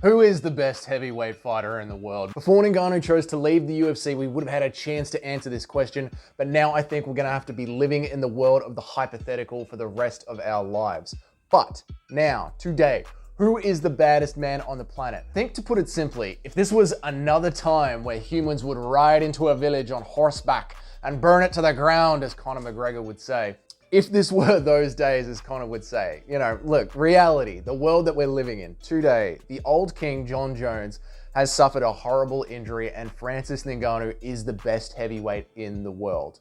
Who is the best heavyweight fighter in the world? Before Ngannou chose to leave the UFC, we would have had a chance to answer this question, but now I think we're gonna have to be living in the world of the hypothetical for the rest of our lives. But now, today, who is the baddest man on the planet? I think, to put it simply, if this was another time where humans would ride into a village on horseback and burn it to the ground, as Conor McGregor would say, if this were those days, as Conor would say, look, reality, the world that we're living in today, the old king, Jon Jones, has suffered a horrible injury and Francis Ngannou is the best heavyweight in the world.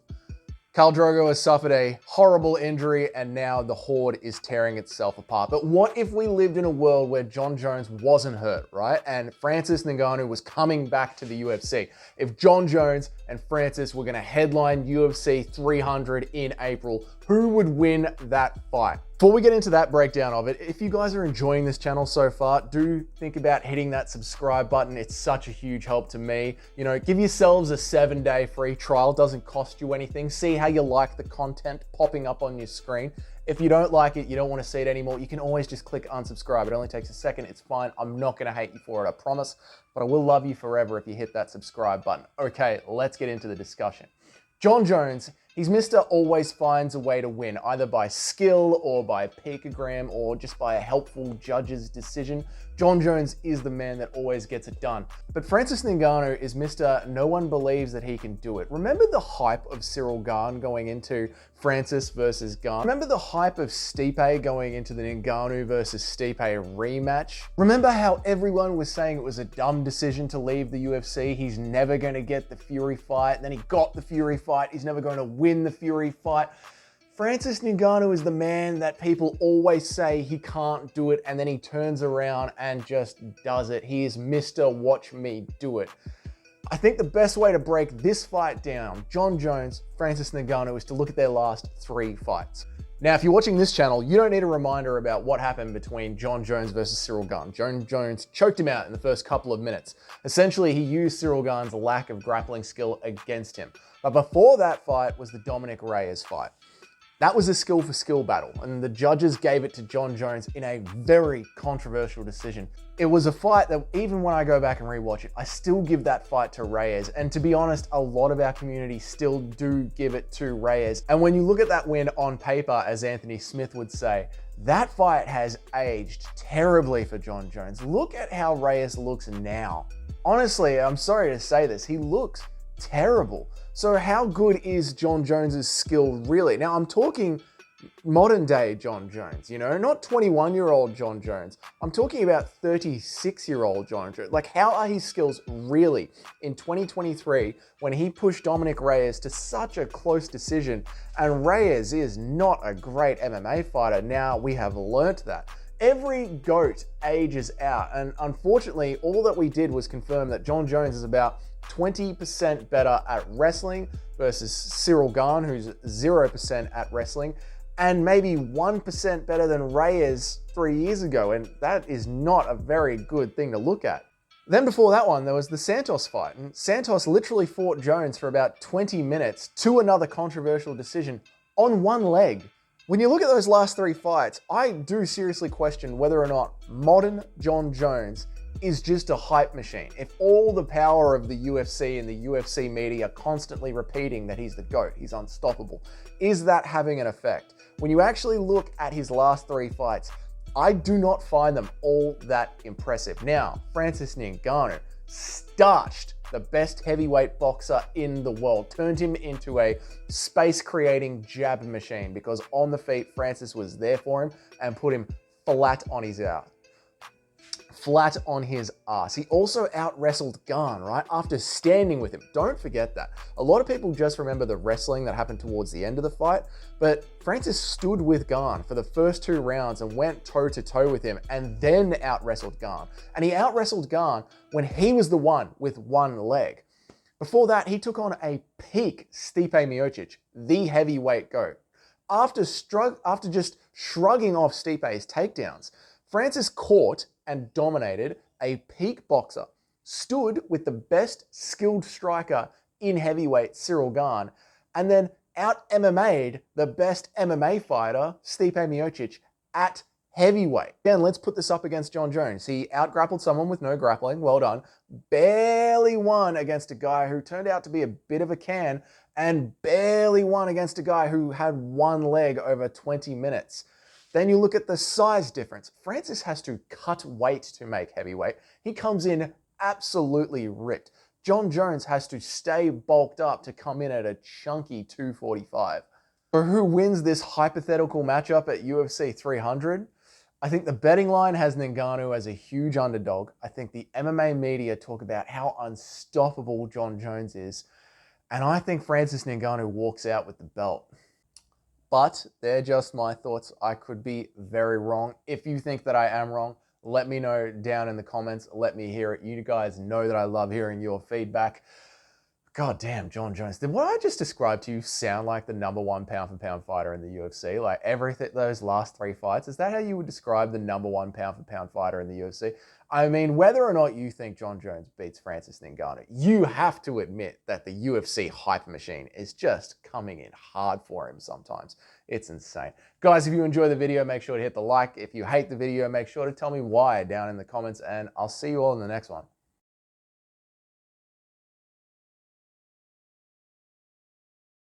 Khal Drogo has suffered a horrible injury and now the horde is tearing itself apart. But what if we lived in a world where Jon Jones wasn't hurt, right? And Francis Ngannou was coming back to the UFC. If Jon Jones and Francis were gonna headline UFC 300 in April, who would win that fight? Before we get into that breakdown of it, if you guys are enjoying this channel so far, do think about hitting that subscribe button. It's such a huge help to me. Give yourselves a 7-day free trial. It doesn't cost you anything. See how you like the content popping up on your screen. If you don't like it, you don't want to see it anymore, you can always just click unsubscribe. It only takes a second. It's fine. I'm not going to hate you for it, I promise, but I will love you forever if you hit that subscribe button. Okay, let's get into the discussion. Jon Jones, he's Mr. Always finds a way to win, either by skill or by picogram or just by a helpful judge's decision. Jon Jones is the man that always gets it done. But Francis Ngannou is Mr. No one believes that he can do it. Remember the hype of Ciryl Gane going into Francis versus Gane? Remember the hype of Stipe going into the Ngannou versus Stipe rematch? Remember how everyone was saying it was a dumb decision to leave the UFC? He's never going to get the Fury fight. And then he got the Fury fight. He's never going to win the Fury fight. Francis Ngannou is the man that people always say he can't do it, and then he turns around and just does it. He is Mr. Watch Me Do It. I think the best way to break this fight down, Jon Jones, Francis Ngannou, is to look at their last 3 fights. Now, if you're watching this channel, you don't need a reminder about what happened between Jon Jones versus Ciryl Gane. Jon Jones choked him out in the first couple of minutes. Essentially, he used Ciryl Gane's lack of grappling skill against him. But before that fight was the Dominic Reyes fight. That was a skill for skill battle, and the judges gave it to Jon Jones in a very controversial decision. It was a fight that, even when I go back and rewatch it, I still give that fight to Reyes. And to be honest, a lot of our community still do give it to Reyes. And when you look at that win on paper, as Anthony Smith would say, that fight has aged terribly for Jon Jones. Look at how Reyes looks now. Honestly, I'm sorry to say this, he looks terrible. So how good is Jon Jones's skill really? Now I'm talking modern day Jon Jones, not 21-year-old Jon Jones. I'm talking about 36-year-old Jon Jones. Like, how are his skills really in 2023 when he pushed Dominic Reyes to such a close decision? And Reyes is not a great MMA fighter. Now we have learnt that. Every GOAT ages out, and unfortunately, all that we did was confirm that Jon Jones is about 20% better at wrestling versus Ciryl Gane, who's 0% at wrestling, and maybe 1% better than Reyes 3 years ago, and that is not a very good thing to look at. Then before that one, there was the Santos fight, and Santos literally fought Jones for about 20 minutes to another controversial decision on one leg. When you look at those last 3 fights, I do seriously question whether or not modern Jon Jones is just a hype machine. If all the power of the UFC and the UFC media are constantly repeating that he's the GOAT, he's unstoppable, is that having an effect? When you actually look at his last 3 fights, I do not find them all that impressive. Now, Francis Ngannou starched the best heavyweight boxer in the world, turned him into a space-creating jab machine, because on the feet, Francis was there for him and put him flat on his ass. Flat on his ass. He also out-wrestled Gane, right? After standing with him. Don't forget that. A lot of people just remember the wrestling that happened towards the end of the fight, but Francis stood with Gane for the first 2 rounds and went toe-to-toe with him and then out-wrestled Gane. And he out-wrestled Gane when he was the one with one leg. Before that, he took on a peak Stipe Miocic, the heavyweight GOAT. After just shrugging off Stipe's takedowns, Francis caught and dominated a peak boxer, stood with the best skilled striker in heavyweight, Ciryl Gane, and then out-MMA'd the best MMA fighter, Stipe Miocic, at Heavyweight. Again, let's put this up against Jon Jones. He outgrappled someone with no grappling. Well done. Barely won against a guy who turned out to be a bit of a can, and barely won against a guy who had one leg over 20 minutes. Then you look at the size difference. Francis has to cut weight to make heavyweight. He comes in absolutely ripped. Jon Jones has to stay bulked up to come in at a chunky 245. So who wins this hypothetical matchup at UFC 300? I think the betting line has Ngannou as a huge underdog. I think the MMA media talk about how unstoppable Jon Jones is. And I think Francis Ngannou walks out with the belt. But they're just my thoughts. I could be very wrong. If you think that I am wrong, let me know down in the comments. Let me hear it. You guys know that I love hearing your feedback. God damn, Jon Jones. Did what I just described to you sound like the #1 pound-for-pound fighter in the UFC? Like everything, those last 3 fights, is that how you would describe the #1 pound-for-pound fighter in the UFC? I mean, whether or not you think Jon Jones beats Francis Ngannou, you have to admit that the UFC hype machine is just coming in hard for him sometimes. It's insane. Guys, if you enjoy the video, make sure to hit the like. If you hate the video, make sure to tell me why down in the comments, and I'll see you all in the next one.